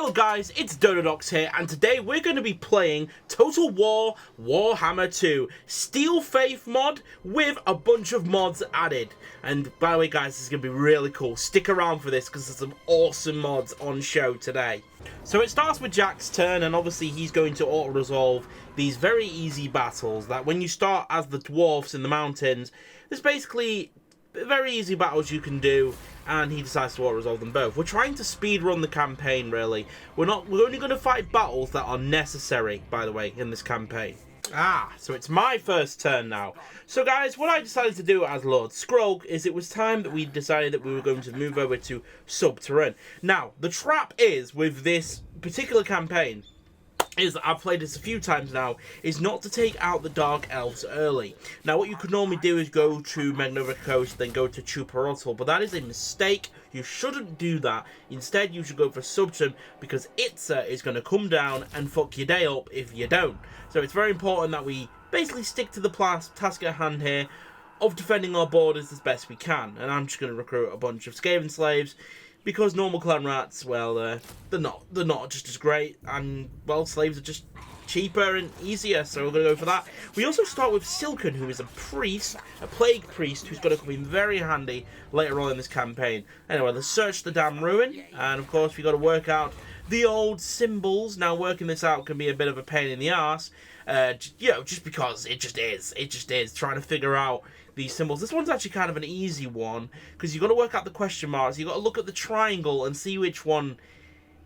Hello guys, it's Dododox here, and today we're going to be playing Total War Warhammer 2 Steel Faith mod with a bunch of mods added. And by the way guys, this is going to be really cool. Stick around for this because there's some awesome mods on show today. So it starts with Jack's turn, and obviously he's going to auto-resolve these very easy battles that when you start as the Dwarfs in the mountains, there's basically very easy battles you can do, and he decides to auto-resolve them both. We're trying to speed run the campaign, really. We're only going to fight battles that are necessary, by the way, in this campaign. So it's my first turn now. So guys, what I decided to do as Lord Skrulk is it was time that we decided that we were going to move over to Subterrane. Now, the trap is, with this particular campaign, is that I've played this a few times now, is not to take out the Dark Elves early. Now, what you could normally do is go to Magnova Coast, then go to Chuparotl, but that is a mistake. You shouldn't do that. Instead, you should go for Subterrane, because Itza is going to come down and fuck your day up if you don't. So it's very important that we basically stick to the task at hand here of defending our borders as best we can. And I'm just going to recruit a bunch of Skaven slaves, because normal clan rats, well, they're not just as great, and, well, slaves are just cheaper and easier, so we're going to go for that. We also start with Silken, who is a priest, a plague priest, who's going to come in very handy later on in this campaign. Anyway, let's search the damn ruin, and of course we've got to work out the old symbols. Now, working this out can be a bit of a pain in the arse, you know, just because it just is, trying to figure out these symbols. This one's actually kind of an easy one, because you've got to work out the question marks. You've got to look at the triangle and see which one,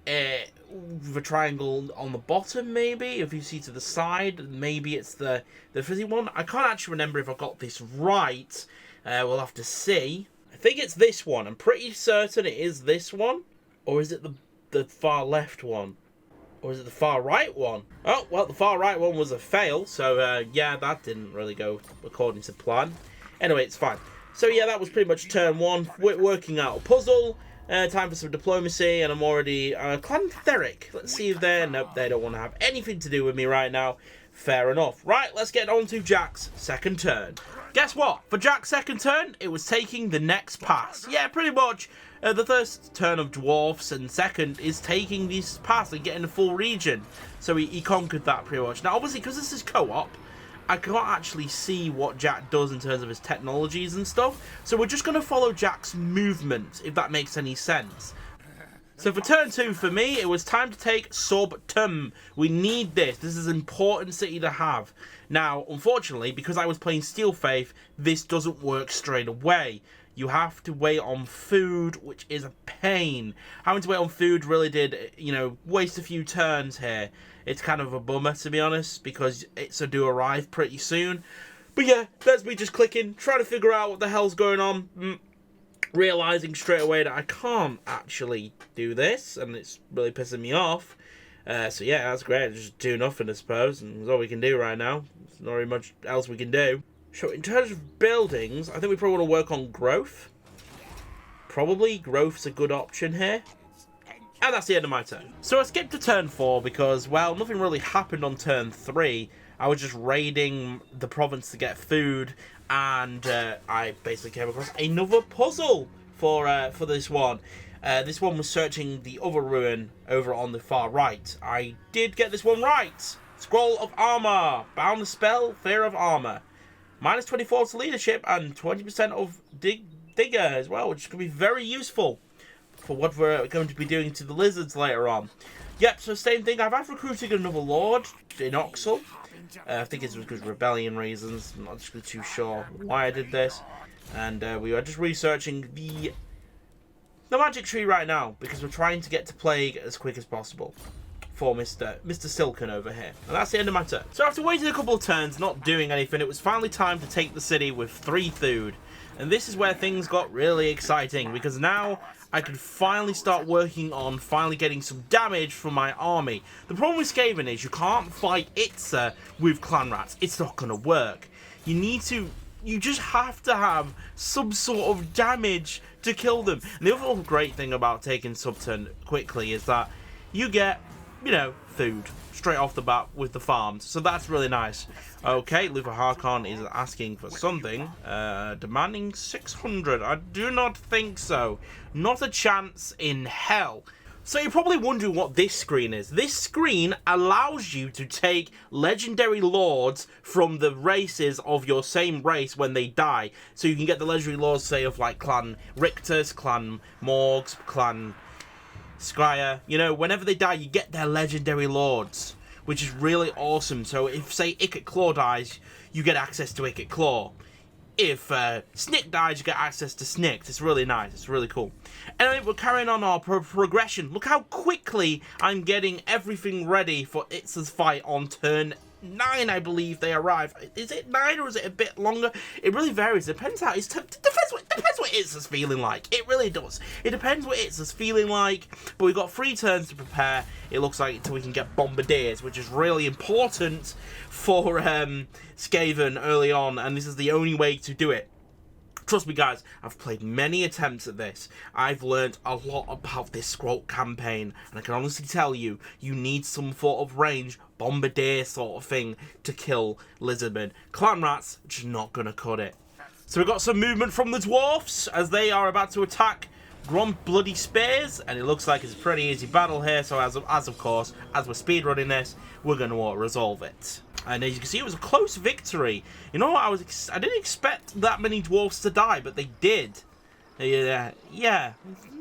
the triangle on the bottom, maybe. If you see to the side, maybe it's the fizzy one. I can't actually remember if I got this right. We'll have to see. I think it's this one. I'm pretty certain it is this one. Or is it the far left one? Or is it the far right one? Oh, well, the far right one was a fail. So, yeah, that didn't really go according to plan. Anyway, it's fine. So, yeah, that was pretty much turn one. We're working out a puzzle. Time for some diplomacy, and I'm already Clantheric. Let's see if they're... Nope, they don't want to have anything to do with me right now. Fair enough. Right, let's get on to Jack's second turn. Guess what? For Jack's second turn, it was taking the next pass. Yeah, pretty much. The first turn of Dwarfs, and second is taking this pass and getting the full region. So he conquered that pretty much. Now, obviously, because this is co-op, I can't actually see what Jack does in terms of his technologies and stuff. So we're just going to follow Jack's movement, if that makes any sense. So for turn two, for me, it was time to take Subterrane. We need this. This is an important city to have. Now, unfortunately, because I was playing Steel Faith, this doesn't work straight away. You have to wait on food, which is a pain. Having to wait on food really did, you know, waste a few turns here. It's kind of a bummer, to be honest, because it's do arrive pretty soon. But yeah, there's me just clicking, trying to figure out what the hell's going on. Realising straight away that I can't actually do this, and it's really pissing me off. So yeah, that's great. Just do nothing, I suppose, and that's all we can do right now. There's not really much else we can do. So in terms of buildings, I think we probably want to work on growth. Probably growth's a good option here. And that's the end of my turn. So I skipped to turn 4 because, well, nothing really happened on turn 3. I was just raiding the province to get food, and I basically came across another puzzle for this one. This one was searching the other ruin over on the far right. I did get this one right. Scroll of Armor. Bound the spell, Fear of Armor. Minus 24 to leadership and 20% of digger as well, which can be very useful for what we're going to be doing to the lizards later on. Yep, so same thing. I've recruited another lord in Oxel. I think it's because of rebellion reasons. I'm not actually too sure why I did this. And we are just researching the magic tree right now, because we're trying to get to Plague as quick as possible for Mr. Silken over here. And that's the end of my turn. So after waiting a couple of turns, not doing anything, it was finally time to take the city with 3 food. And this is where things got really exciting, because now I could finally start working on finally getting some damage from my army. The problem with Skaven is you can't fight Itza with clan rats. It's not going to work. You just have to have some sort of damage to kill them. And the other great thing about taking Subterrane quickly is that you get, you know, food straight off the bat with the farms. So that's really nice. Okay, Luther Harkon is asking for something. Demanding 600. I do not think so. Not a chance in hell. So you're probably wondering what this screen is. This screen allows you to take legendary lords from the races of your same race when they die. So you can get the legendary lords, say, of like Clan Rictus, Clan Morgs, Clan Skryre. You know, whenever they die, you get their legendary lords, which is really awesome. So if, say, Ikit Claw dies, you get access to Ikit Claw. If Snick dies, you get access to Snick. It's really nice. It's really cool. Anyway, we're carrying on our progression. Look how quickly I'm getting everything ready for Itz's fight on turn 9, I believe they arrive. Is it 9 or is it a bit longer? It really varies. It depends how... It depends what Itz's feeling like. It really does. It depends what Itz's feeling like. But we've got 3 turns to prepare. It looks like until we can get Bombardiers, which is really important for Skaven early on. And this is the only way to do it. Trust me, guys, I've played many attempts at this. I've learned a lot about this Scroll campaign, and I can honestly tell you, you need some sort of range, bombardier sort of thing to kill Lizardmen. Clan Rats, just not gonna cut it. So we've got some movement from the Dwarfs, as they are about to attack Grom Bloody Spears, and it looks like it's a pretty easy battle here, so as of course, as we're speedrunning this, we're going to resolve it. And as you can see, it was a close victory. You know what, I didn't expect that many dwarfs to die, but they did. Yeah,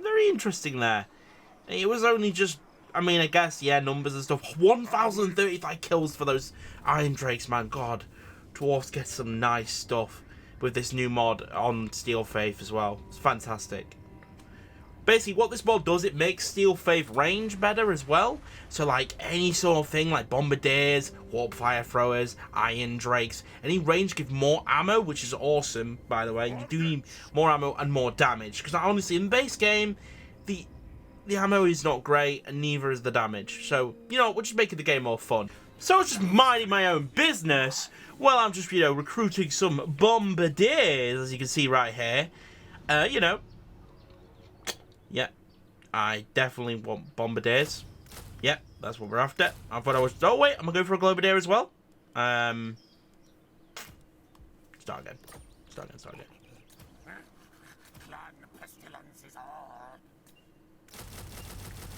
very interesting there. It was only just, I mean, I guess, yeah, numbers and stuff. 1,035 kills for those Iron Drakes, man. God, dwarfs get some nice stuff with this new mod on Steel Faith as well. It's fantastic. Basically, what this mod does, it makes Steel Faith range better as well. So, like, any sort of thing, like Bombardiers, Warp Fire Throwers, Iron Drakes, any range give more ammo, which is awesome, by the way. You do need more ammo and more damage. Because, honestly, in the base game, the ammo is not great, and neither is the damage. So, you know, we're just making the game more fun. So, I was just minding my own business while I'm just, you know, recruiting some Bombardiers, as you can see right here. You know. Yeah, I definitely want Bombardiers. Yeah, that's what we're after. I thought I was... Oh, wait, I'm going to go for a Globadier as well. Start again.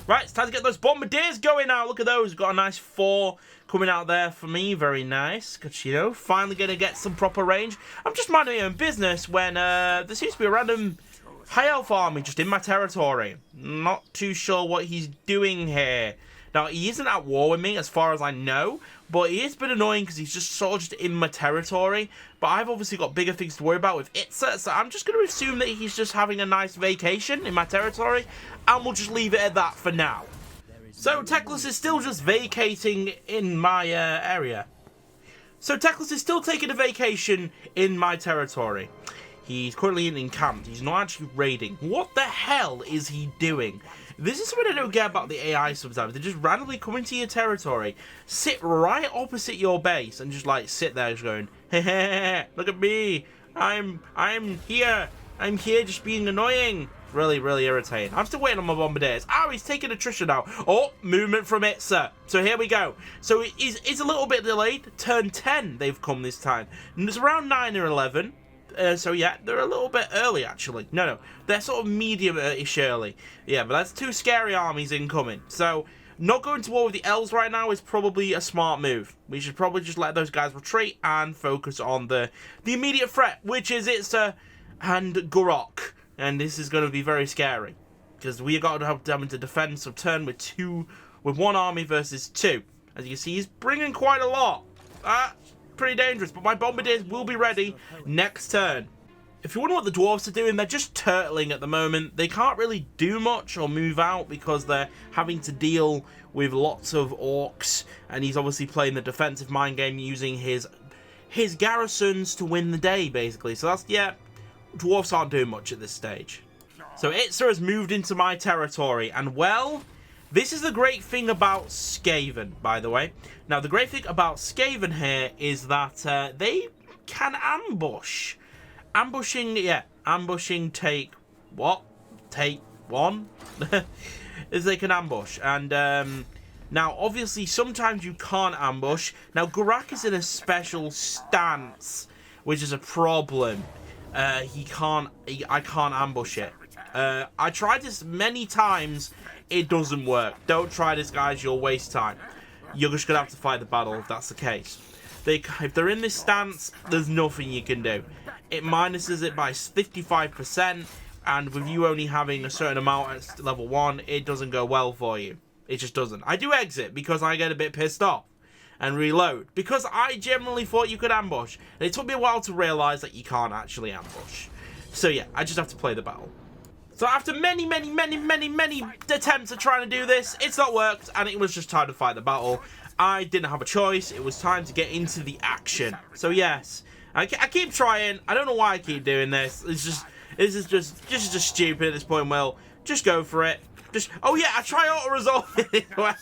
Right, it's time to get those Bombardiers going now. Look at those. We've got a nice 4 coming out there for me. Very nice. Because, you know, finally going to get some proper range. I'm just minding my own business when there seems to be a random... High Elf army just in my territory. Not too sure what he's doing here. Now, he isn't at war with me as far as I know, but he has been annoying because he's just sort of just in my territory. But I've obviously got bigger things to worry about with Itza, so I'm just going to assume that he's just having a nice vacation in my territory, and we'll just leave it at that for now. So, Teclis is still just vacating in my area. So, Teclis is still taking a vacation in my territory. He's currently encamped. He's not actually raiding. What the hell is he doing? This is something I don't get about the AI sometimes. They just randomly come into your territory, sit right opposite your base, and just like sit there just going, hey, look at me. I'm here. I'm here just being annoying. Really, really irritating. I'm still waiting on my Bombardiers. Oh, he's taking attrition now. Oh, movement from Itza. So here we go. So it's a little bit delayed. Turn 10 they've come this time. And it's around 9 or 11. So yeah, they're a little bit early actually. No, they're sort of medium-ish early. Yeah, but that's 2 scary armies incoming. So not going to war with the elves right now is probably a smart move. We should probably just let those guys retreat and focus on the immediate threat, which is Itza and Gurok. And this is going to be very scary because we got to have them to defend some turn with 1 army versus 2. As you can see, he's bringing quite a lot. Pretty dangerous, but my Bombardiers will be ready next turn. If you wonder what the Dwarfs are doing, they're just turtling at the moment. They can't really do much or move out because they're having to deal with lots of orcs, and he's obviously playing the defensive mind game using his garrisons to win the day, basically. So that's, yeah, Dwarfs aren't doing much at this stage. So Itza has moved into my territory, and well... This is the great thing about Skaven, by the way. Now, the great thing about Skaven here is that they can ambush. Ambushing take... What? Take 1? Is they can ambush. And, now, obviously, sometimes you can't ambush. Now, Gurak is in a special stance, which is a problem. I can't ambush it. I tried this many times it doesn't work. Don't try this, guys. You'll waste time. You're just going to have to fight the battle if that's the case. If they're in this stance, there's nothing you can do. It minuses it by 55%, and with you only having a certain amount at level 1, it doesn't go well for you. It just doesn't. I do exit because I get a bit pissed off and reload because I genuinely thought you could ambush. And it took me a while to realise that you can't actually ambush. So yeah, I just have to play the battle. So after many attempts at trying to do this, it's not worked, and it was just time to fight the battle. I didn't have a choice. It was time to get into the action. So yes, I keep trying. I don't know why I keep doing this. This is just stupid at this point. Will, just go for it. Oh yeah, I try auto-resolve it as well.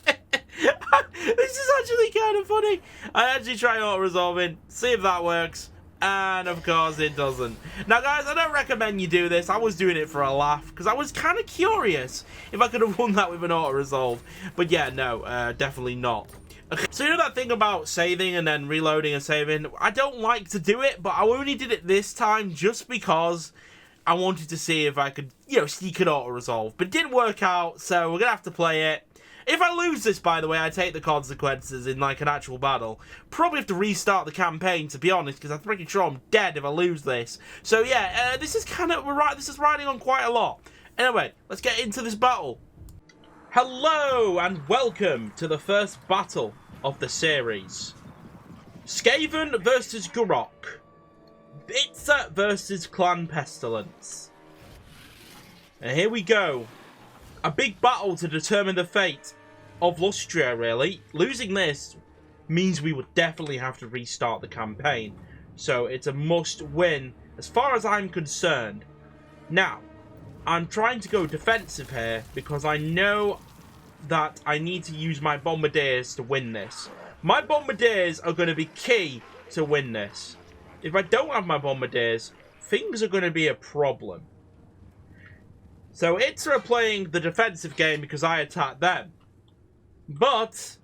This is actually kind of funny. I actually try auto-resolving, see if that works. And of course it doesn't. Now guys, I don't recommend you do this. I was doing it for a laugh because I was kind of curious if I could have won that with an auto-resolve. But yeah, no, definitely not. Okay. So you know that thing about saving and then reloading and saving? I don't like to do it, but I only did it this time just because I wanted to see if I could, you know, sneak an auto-resolve. But it didn't work out, so we're going to have to play it. If I lose this, by the way, I take the consequences in, like, an actual battle. Probably have to restart the campaign, to be honest, because I'm pretty sure I'm dead if I lose this. So, yeah, this is kind of, this is riding on quite a lot. Anyway, let's get into this battle. Hello, and welcome to the first battle of the series. Skaven versus Gurok. Bitsa versus Clan Pestilence. And here we go. A big battle to determine the fate of Lustria, really. Losing this means we would definitely have to restart the campaign. So it's a must win as far as I'm concerned. Now, I'm trying to go defensive here because I know that I need to use my bombardiers to win this. My bombardiers are going to be key to win this. If I don't have my bombardiers, things are going to be a problem. So it's playing the defensive game because I attacked them. But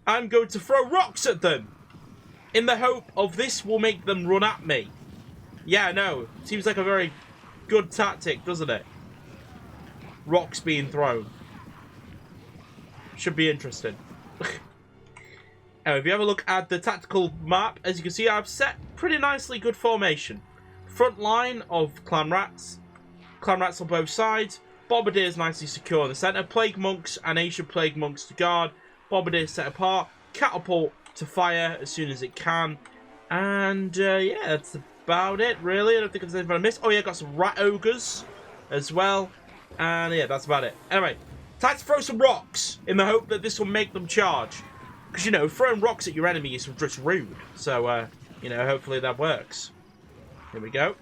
I'm going to throw rocks at them in the hope of this will make them run at me. Yeah, no, seems like a very good tactic, doesn't it? Rocks being thrown. Should be interesting. Now, if you have a look at the tactical map, as you can see, I've set pretty nicely good formation. Front line of clan rats on both sides. Bombardiers nicely secure in the centre. Plague monks and Asian plague monks to guard. Bombardiers set apart. Catapult to fire as soon as it can. And yeah, that's about it, really. I don't think there's anything I missed. Oh yeah, got some rat ogres as well. And yeah, that's about it. Anyway, time to throw some rocks in the hope that this will make them charge. Because, you know, throwing rocks at your enemy is just rude. So, you know, hopefully that works. Here we go.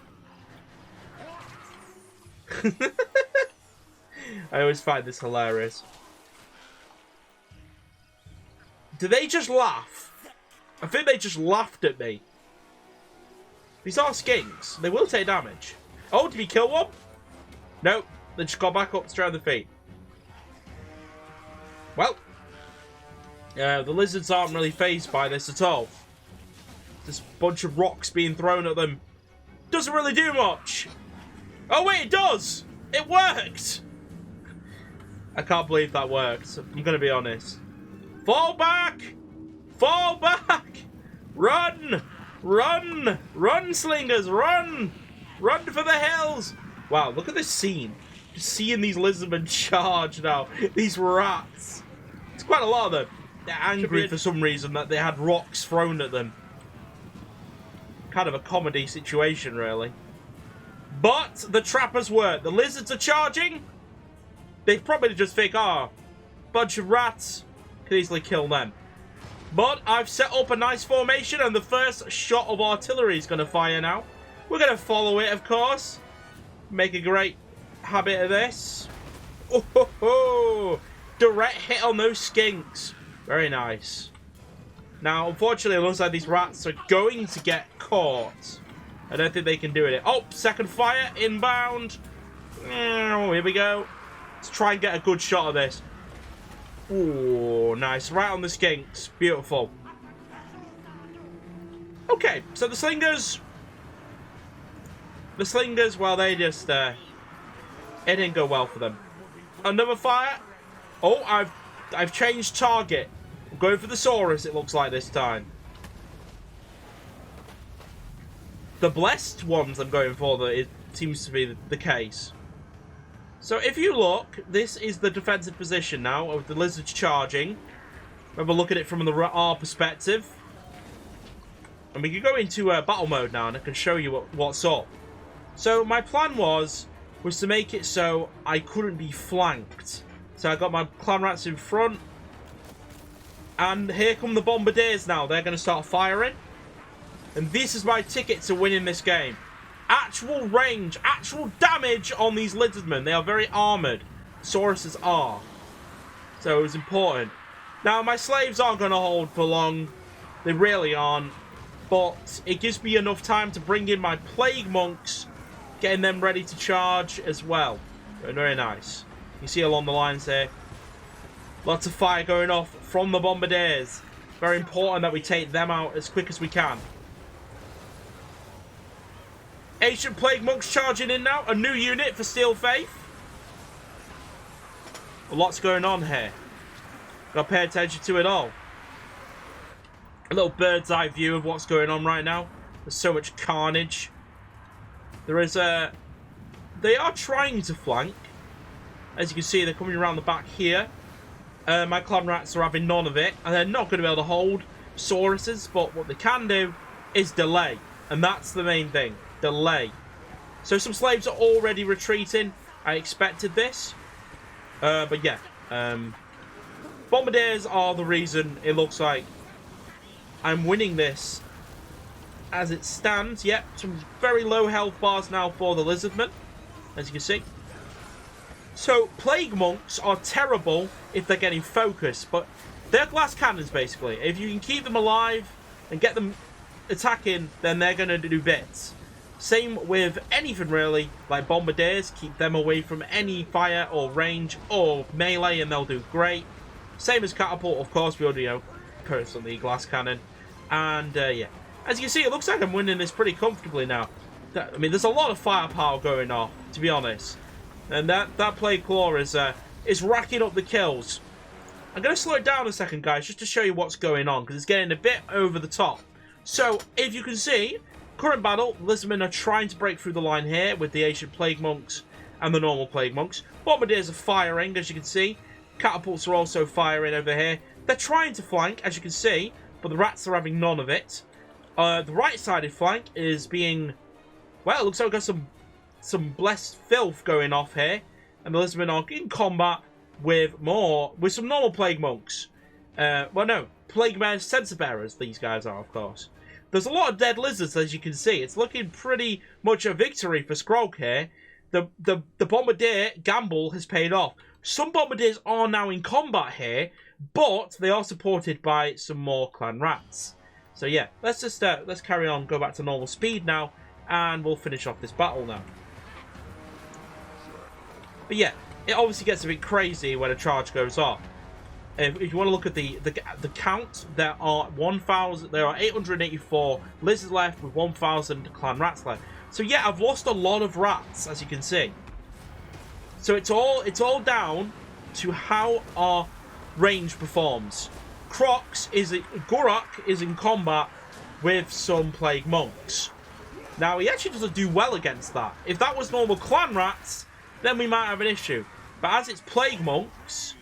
I always find this hilarious. Do they just laugh? I think they just laughed at me. These are skinks. They will take damage. Oh, did he kill one? Nope. They just got back up straight on the feet. Well. The lizards aren't really fazed by this at all. This bunch of rocks being thrown at them doesn't really do much. Oh wait, it does! It worked! I can't believe that worked. I'm going to be honest. Fall back! Fall back! Run! Run! Run, slingers! Run! Run for the hills! Wow, look at this scene. Just seeing these lizardmen charge now. These rats. It's quite a lot of them. They're angry for some reason that they had rocks thrown at them. Kind of a comedy situation, really. But the trappers work. The lizards are charging. They probably just think, oh, bunch of rats. Could easily kill them. But I've set up a nice formation and the first shot of artillery is going to fire now. We're going to follow it, of course. Make a great habit of this. Oh, ho, ho. Direct hit on those skinks. Very nice. Now, unfortunately, it looks like these rats are going to get caught. I don't think they can do it. Oh, second fire, inbound. Oh, here we go. Let's try and get a good shot of this. Oh, nice. Right on the skinks. Beautiful. Okay, so the slingers... well, they just... it didn't go well for them. Another fire. Oh, I've changed target. I'm going for the Saurus, it looks like this time. The blessed ones I'm going for, that it seems to be the case. So if you look, this is the defensive position now, with the lizards charging. Have a look at it from our perspective. And we can go into battle mode now, and I can show you what's up. So my plan was to make it so I couldn't be flanked. So I got my clan rats in front. And here come the bombardiers now. They're going to start firing. And this is my ticket to winning this game. Actual range, actual damage on these lizardmen. They are very armoured. Sauruses are. So it was important. Now, my slaves aren't going to hold for long. They really aren't. But it gives me enough time to bring in my plague monks, getting them ready to charge as well. Very nice. You see along the lines there. Lots of fire going off from the bombardiers. Very important that we take them out as quick as we can. Ancient Plague Monks charging in now. A new unit for Steel Faith. Lots going on here. Gotta pay attention to it all. A little bird's eye view of what's going on right now. There's so much carnage. There is a... They are trying to flank. As you can see, they're coming around the back here. My clan rats are having none of it. And they're not going to be able to hold Sauruses. But what they can do is delay. And that's the main thing. Delay. So some slaves are already retreating. I expected this. But yeah. Bombardiers are the reason it looks like I'm winning this as it stands. Yep, some very low health bars now for the lizardmen, as you can see. So plague monks are terrible if they're getting focused, but they're glass cannons basically. If you can keep them alive and get them attacking, then they're going to do bits. Same with anything really, like bombardiers. Keep them away from any fire or range or melee and they'll do great. Same as catapult, of course. We already know personally glass cannon. And yeah, as you can see, it looks like I'm winning this pretty comfortably now. I mean, there's a lot of firepower going off, to be honest. And that plague claw is racking up the kills. I'm going to slow it down a second, guys, just to show you what's going on, because it's getting a bit over the top. So, if you can see, current battle, lizardmen are trying to break through the line here with the ancient plague monks and the normal plague monks. Bombardiers are firing, as you can see. Catapults are also firing over here. They're trying to flank, as you can see, but the rats are having none of it. The right-sided flank is being... Well, it looks like we've got some blessed filth going off here. And the lizardmen are in combat with some normal plague monks. Well, no, plague men, sensor bearers, these guys are, of course. There's a lot of dead lizards, as you can see. It's looking pretty much a victory for Skrog here. The bombardier gamble has paid off. Some bombardiers are now in combat here, but they are supported by some more clan rats. So yeah, let's carry on, go back to normal speed now, and we'll finish off this battle now. But yeah, it obviously gets a bit crazy when a charge goes off. If you want to look at the count, there are 884 lizards left with 1,000 clan rats left. So yeah, I've lost a lot of rats, as you can see. So it's all down to how our range performs. Gurak is in combat with some plague monks. Now he actually doesn't do well against that. If that was normal clan rats, then we might have an issue. But as it's plague monks,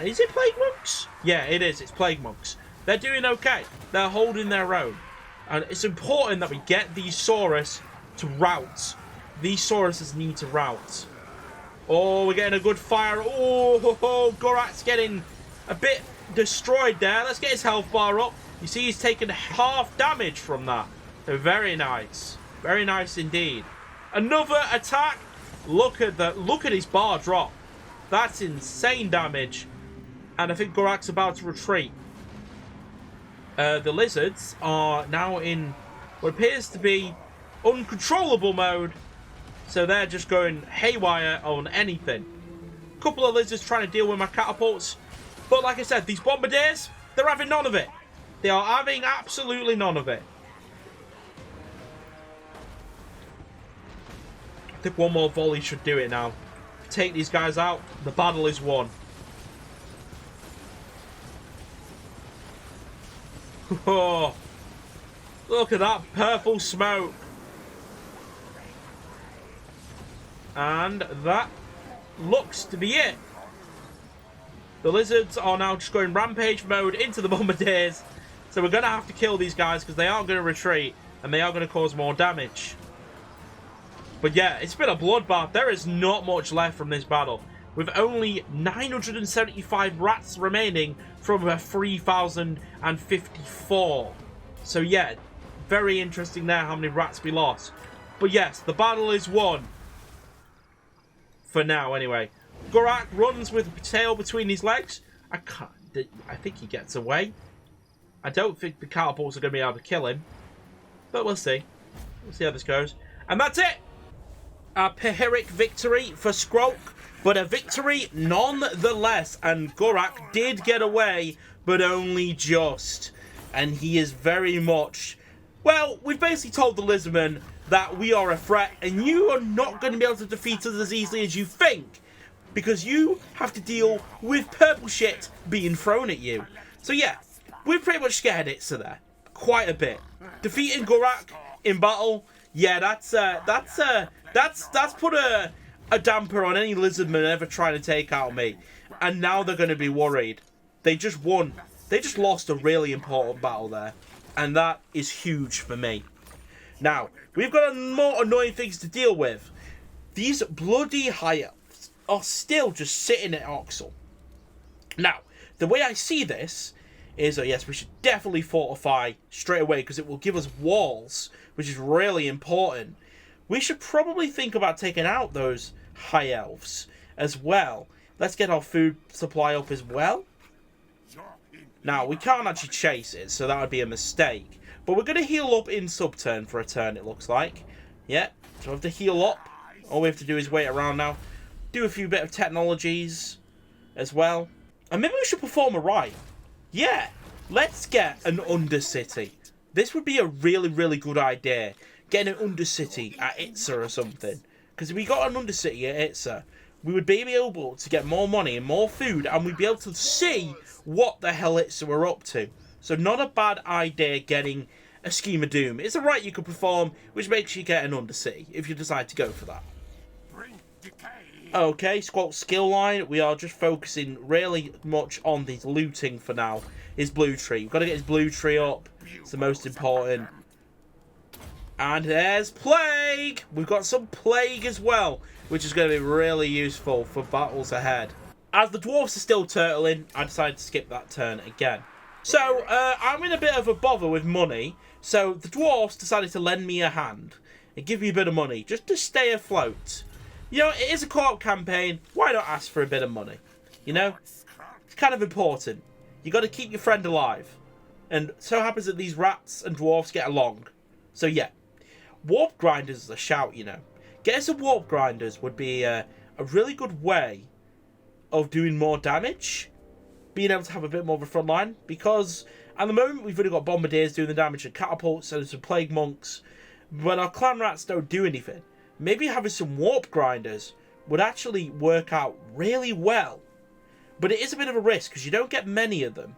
is it plague monks? Yeah, it is. It's plague monks. They're doing okay. They're holding their own, and it's important that we get these Saurus to rout. These Sauruses need to rout. Oh, we're getting a good fire. Oh, Gurak's getting a bit destroyed there. Let's get his health bar up. You see he's taken half damage from that. So very nice. Very nice indeed. Another attack. Look at his bar drop. That's insane damage. And I think Gurak's about to retreat. The lizards are now in what appears to be uncontrollable mode. So they're just going haywire on anything. A couple of lizards trying to deal with my catapults. But like I said, these bombardiers, they're having none of it. They are having absolutely none of it. I think one more volley should do it now. take these guys out. The battle is won. Oh, look at that purple smoke. And that looks to be it. The lizards are now just going rampage mode into the bombardiers. So we're going to have to kill these guys because they aren't going to retreat. And they are going to cause more damage. But yeah, it's been a bloodbath. There is not much left from this battle. With only 975 rats remaining from a 3,054. So yeah, very interesting there how many rats we lost. But yes, the battle is won. For now, anyway. Gorak runs with the tail between his legs. I think he gets away. I don't think the catapults are going to be able to kill him. But we'll see. We'll see how this goes. And that's it! A Pyrrhic victory for Skrulk. But a victory nonetheless. And Gorak did get away, but only just. And he is very much... Well, we've basically told the Lizardmen that we are a threat. And you are not going to be able to defeat us as easily as you think. Because you have to deal with purple shit being thrown at you. So yeah, we've pretty much scared Itza there. Quite a bit. Defeating Gorak in battle, yeah, that's put a damper on any Lizardman ever trying to take out me. And now they're going to be worried. They just won. They just lost a really important battle there. And that is huge for me. Now, we've got more annoying things to deal with. These bloody high elves are still just sitting at Oxel. Now, the way I see this is, yes, we should definitely fortify straight away because it will give us walls, which is really important. We should probably think about taking out those high elves as well. Let's get our food supply up as well. Now, we can't actually chase it, so that would be a mistake. But we're going to heal up in sub-turn for a turn, it looks like. Yeah, so we have to heal up. All we have to do is wait around now. Do a few bit of technologies as well. And maybe we should perform a rite. Yeah, let's get an Undercity. This would be a really, really good idea. Getting an Undercity at Itza or something. Because if we got an Undercity at Itza, we would be able to get more money and more food. And we'd be able to see what the hell Itza were up to. So not a bad idea getting a Scheme of Doom. It's a rite you could perform, which makes you get an Undercity, if you decide to go for that. Okay, Squawk's skill line. We are just focusing really much on the looting for now. His blue tree. We've got to get his blue tree up. It's the most important. And there's Plague. We've got some Plague as well, which is going to be really useful for battles ahead. As the Dwarfs are still turtling, I decided to skip that turn again. So, I'm in a bit of a bother with money. So, the Dwarfs decided to lend me a hand and give me a bit of money just to stay afloat. You know, it is a co-op campaign. Why not ask for a bit of money? You know? It's kind of important. You got to keep your friend alive. And so happens that these rats and dwarfs get along. So yeah. Warp grinders is a shout, you know. Getting some warp grinders would be a really good way of doing more damage. Being able to have a bit more of a front line. Because at the moment we've only got bombardiers doing the damage and catapults and some plague monks. But our clan rats don't do anything. Maybe having some warp grinders would actually work out really well. But it is a bit of a risk because you don't get many of them.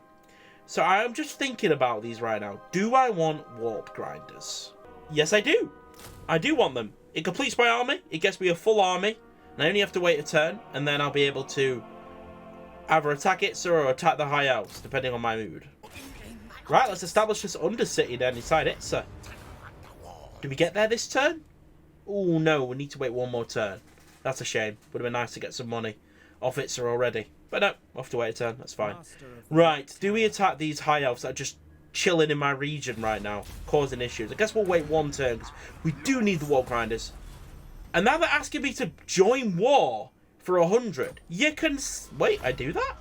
So I am just thinking about these right now. Do I want warp grinders? Yes, I do. I do want them. It completes my army. It gets me a full army. And I only have to wait a turn. And then I'll be able to either attack Itza or attack the high elves, depending on my mood. Right, let's establish this Undercity then inside Itza. Do we get there this turn? Oh no, we need to wait one more turn. That's a shame. Would have been nice to get some money off Itza already. But no, we'll have to wait a turn. That's fine. Right, do we attack these high elves that are just chilling in my region right now, causing issues? I guess we'll wait one turn because we do need the warp grinders. And now they're asking me to join war for 100. You can wait. I do that.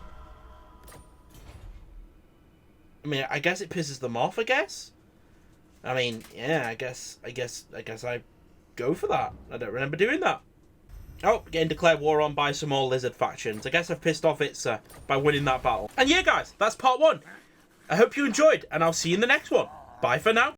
I mean, I guess it pisses them off. I guess. I mean, yeah. I guess I go for that. I don't remember doing that. Oh, getting declared war on by some more lizard factions. I guess I've pissed off Itza by winning that battle. And yeah, guys, that's part 1. I hope you enjoyed, and I'll see you in the next one. Bye for now.